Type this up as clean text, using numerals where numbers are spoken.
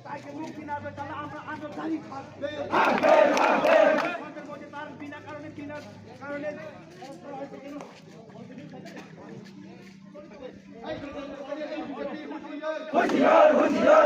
তাকে মুক্তি না দেয় তাহলে আমরা আন্দোলনকারী থাকবে তার বিনা কারণে হুঁশিয়ার হুঁশিয়ার